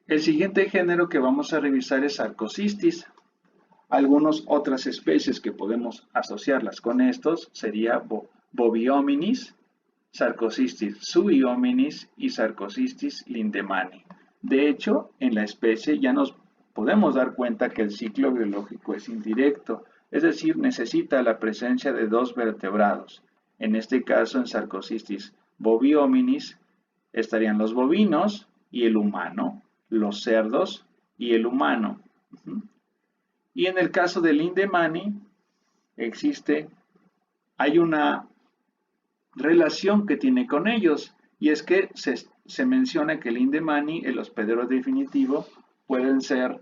El siguiente género que vamos a revisar es Sarcocistis. Algunas otras especies que podemos asociarlas con estos sería Bobiominis, Sarcocistis subiominis y Sarcocistis lindemani. De hecho, en la especie ya nos podemos dar cuenta que el ciclo biológico es indirecto, es decir, necesita la presencia de dos vertebrados. En este caso, en Sarcocistis bobiominis estarían los bovinos y el humano, los cerdos y el humano. Y en el caso del lindemani hay una relación que tiene con ellos, y es que se menciona que el lindemani, el hospedero definitivo, pueden ser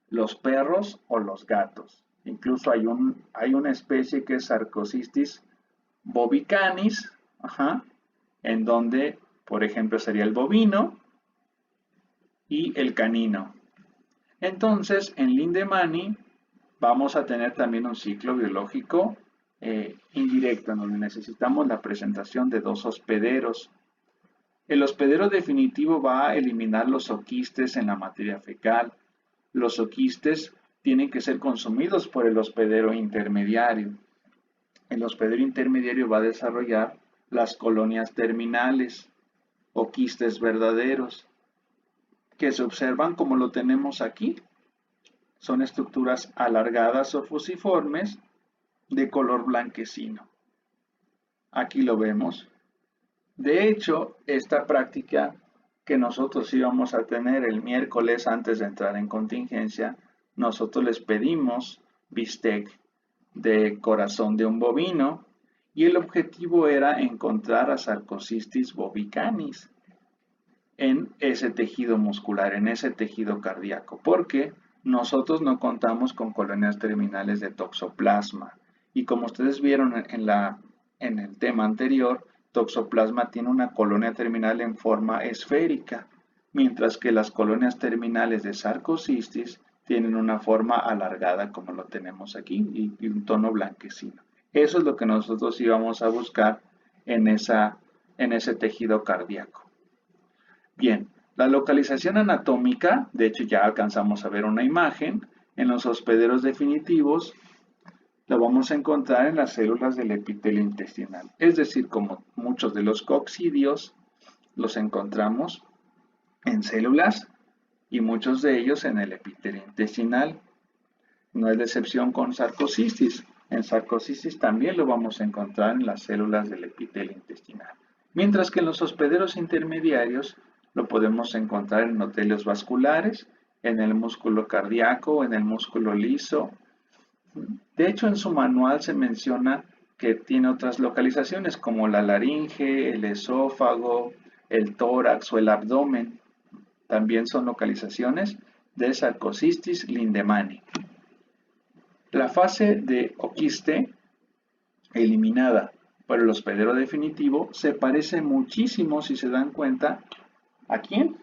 los perros o los gatos. Incluso hay una especie que es Sarcocistis bovicanis, en donde, por ejemplo, sería el bovino y el canino. Entonces, en lindemani vamos a tener también un ciclo biológico indirecto, en donde necesitamos la presentación de dos hospederos. El hospedero definitivo va a eliminar los oquistes en la materia fecal. Los oquistes tienen que ser consumidos por el hospedero intermediario. El hospedero intermediario va a desarrollar las colonias terminales, oquistes verdaderos, que se observan como lo tenemos aquí. Son estructuras alargadas o fusiformes de color blanquecino. Aquí lo vemos. De hecho, esta práctica que nosotros íbamos a tener el miércoles antes de entrar en contingencia, nosotros les pedimos bistec de corazón de un bovino y el objetivo era encontrar a Sarcocistis bovicanis en ese tejido muscular, en ese tejido cardíaco, porque nosotros no contamos con colonias terminales de toxoplasma. Y como ustedes vieron en el tema anterior, toxoplasma tiene una colonia terminal en forma esférica, mientras que las colonias terminales de Sarcocistis tienen una forma alargada como lo tenemos aquí y un tono blanquecino. Eso es lo que nosotros íbamos a buscar en ese tejido cardíaco. Bien, la localización anatómica, de hecho ya alcanzamos a ver una imagen, en los hospederos definitivos lo vamos a encontrar en las células del epitelio intestinal. Es decir, como muchos de los coccidios los encontramos en células y muchos de ellos en el epitelio intestinal. No es de excepción con Sarcocistis. En Sarcocistis también lo vamos a encontrar en las células del epitelio intestinal. Mientras que en los hospederos intermediarios lo podemos encontrar en endotelios vasculares, en el músculo cardíaco, en el músculo liso. De hecho, en su manual se menciona que tiene otras localizaciones como la laringe, el esófago, el tórax o el abdomen. También son localizaciones de Sarcocistis lindemani. La fase de oquiste eliminada por el hospedero definitivo se parece muchísimo, si se dan cuenta, ¿a quién?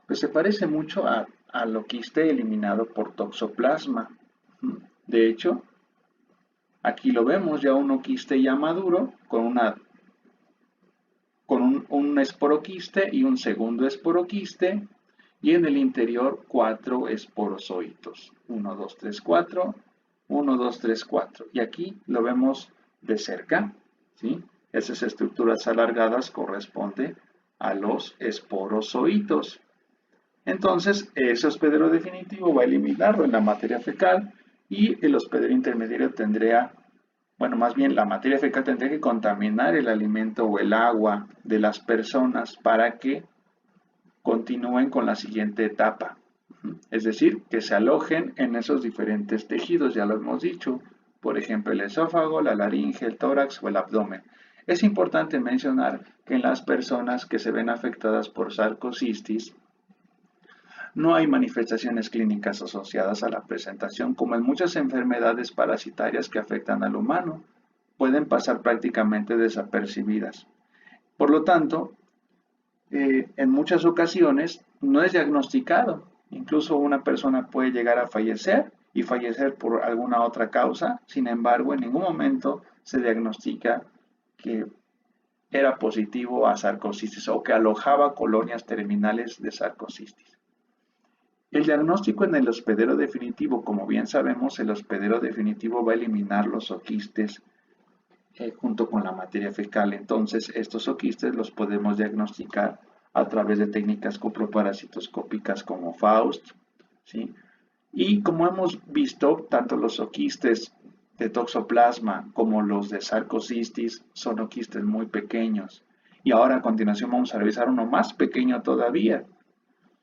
Pues se parece mucho al oquiste eliminado por toxoplasma. De hecho, aquí lo vemos ya un oquiste ya maduro con un esporoquiste y un segundo esporoquiste y en el interior 4 esporozoitos. 1, 2, 3, 4, 1, 2, 3, 4. Y aquí lo vemos de cerca, ¿sí? Esas estructuras alargadas corresponden a los esporozoitos. Entonces, ese hospedero definitivo va a eliminarlo en la materia fecal y el hospedero intermediario tendría, bueno, más bien la materia fecal tendría que contaminar el alimento o el agua de las personas para que continúen con la siguiente etapa. Es decir, que se alojen en esos diferentes tejidos, ya lo hemos dicho, por ejemplo, el esófago, la laringe, el tórax o el abdomen. Es importante mencionar que en las personas que se ven afectadas por sarcocistis, no hay manifestaciones clínicas asociadas a la presentación, como en muchas enfermedades parasitarias que afectan al humano. Pueden pasar prácticamente desapercibidas. Por lo tanto, en muchas ocasiones no es diagnosticado. Incluso una persona puede llegar a fallecer y fallecer por alguna otra causa. Sin embargo, en ningún momento se diagnostica que era positivo a sarcocistis o que alojaba colonias terminales de sarcocistis. El diagnóstico en el hospedero definitivo, como bien sabemos, el hospedero definitivo va a eliminar los oquistes junto con la materia fecal. Entonces, estos oquistes los podemos diagnosticar a través de técnicas coproparasitoscópicas como Faust, ¿sí? Y como hemos visto, tanto los oquistes de toxoplasma como los de sarcocistis son oquistes muy pequeños. Y ahora a continuación vamos a revisar uno más pequeño todavía.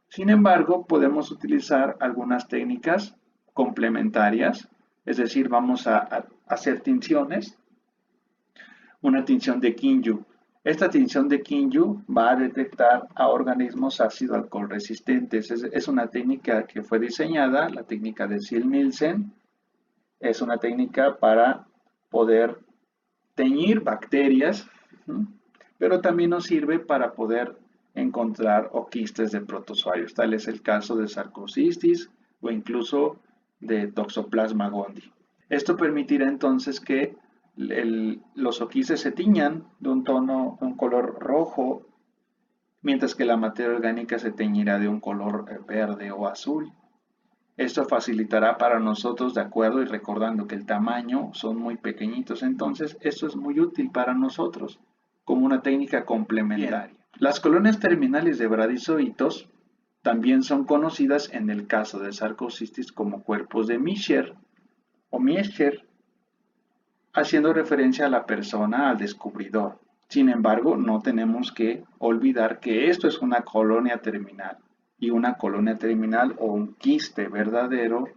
Sin embargo, podemos utilizar algunas técnicas complementarias, es decir, vamos a hacer tinciones, una tinción de Kinju. Esta tinción de Kinju va a detectar a organismos ácido alcohol resistentes. Es una técnica que fue diseñada, la técnica de Ziehl-Neelsen. Es una técnica para poder teñir bacterias, pero también nos sirve para poder encontrar oquistes de protozoarios. Tal es el caso de Sarcocistis o incluso de Toxoplasma gondii. Esto permitirá entonces que los oquistes se tiñan de un color rojo, mientras que la materia orgánica se teñirá de un color verde o azul. Esto facilitará para nosotros, de acuerdo y recordando que el tamaño son muy pequeñitos, entonces esto es muy útil para nosotros como una técnica complementaria. Bien. Las colonias terminales de bradizoitos también son conocidas en el caso de Sarcocistis como cuerpos de Miescher o Miescher, haciendo referencia a la persona, al descubridor. Sin embargo, no tenemos que olvidar que esto es una colonia terminal y una colonia terminal o un quiste verdadero,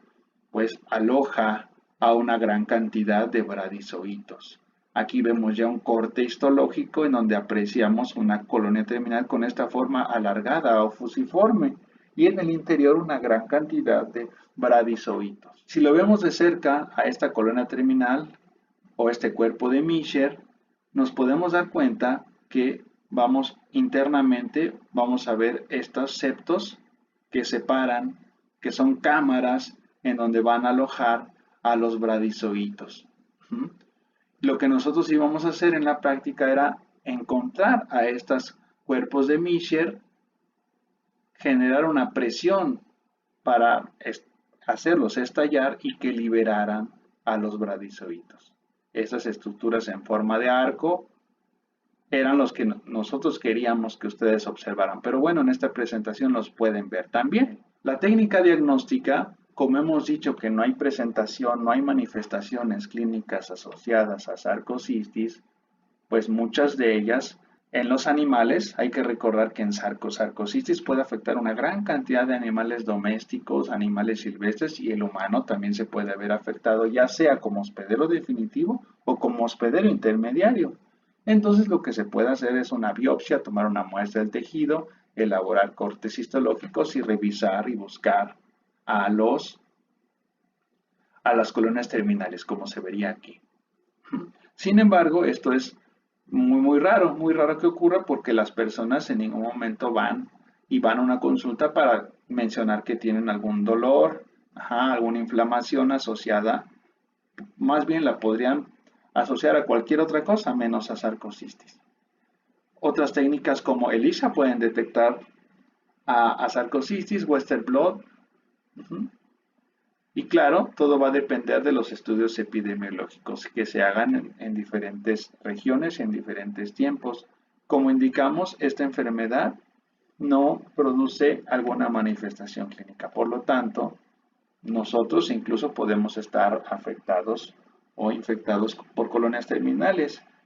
pues aloja a una gran cantidad de bradizoitos. Aquí vemos ya un corte histológico en donde apreciamos una colonia terminal con esta forma alargada o fusiforme y en el interior una gran cantidad de bradizoitos. Si lo vemos de cerca a esta colonia terminal o este cuerpo de Miescher, nos podemos dar cuenta que vamos internamente, vamos a ver estos septos que separan, que son cámaras en donde van a alojar a los bradizoitos. Lo que nosotros íbamos a hacer en la práctica era encontrar a estos cuerpos de Miescher, generar una presión para hacerlos estallar y que liberaran a los bradizoitos. Estas estructuras en forma de arco eran los que nosotros queríamos que ustedes observaran. Pero bueno, en esta presentación los pueden ver también. La técnica diagnóstica, como hemos dicho que no hay presentación, no hay manifestaciones clínicas asociadas a sarcocistis, pues muchas de ellas en los animales, hay que recordar que en sarcocistis puede afectar una gran cantidad de animales domésticos, animales silvestres y el humano también se puede ver afectado, ya sea como hospedero definitivo o como hospedero intermediario. Entonces lo que se puede hacer es una biopsia, tomar una muestra del tejido, elaborar cortes histológicos y revisar y buscar a las colonias terminales, como se vería aquí. Sin embargo, esto es muy raro que ocurra porque las personas en ningún momento van a una consulta para mencionar que tienen algún dolor, alguna inflamación asociada, más bien la podrían asociar a cualquier otra cosa menos a sarcocistis. Otras técnicas como ELISA pueden detectar a sarcocistis, Western blot, y claro, todo va a depender de los estudios epidemiológicos que se hagan en diferentes regiones, en diferentes tiempos. Como indicamos, esta enfermedad no produce alguna manifestación clínica. Por lo tanto, nosotros incluso podemos estar afectados o infectados por colonias terminales.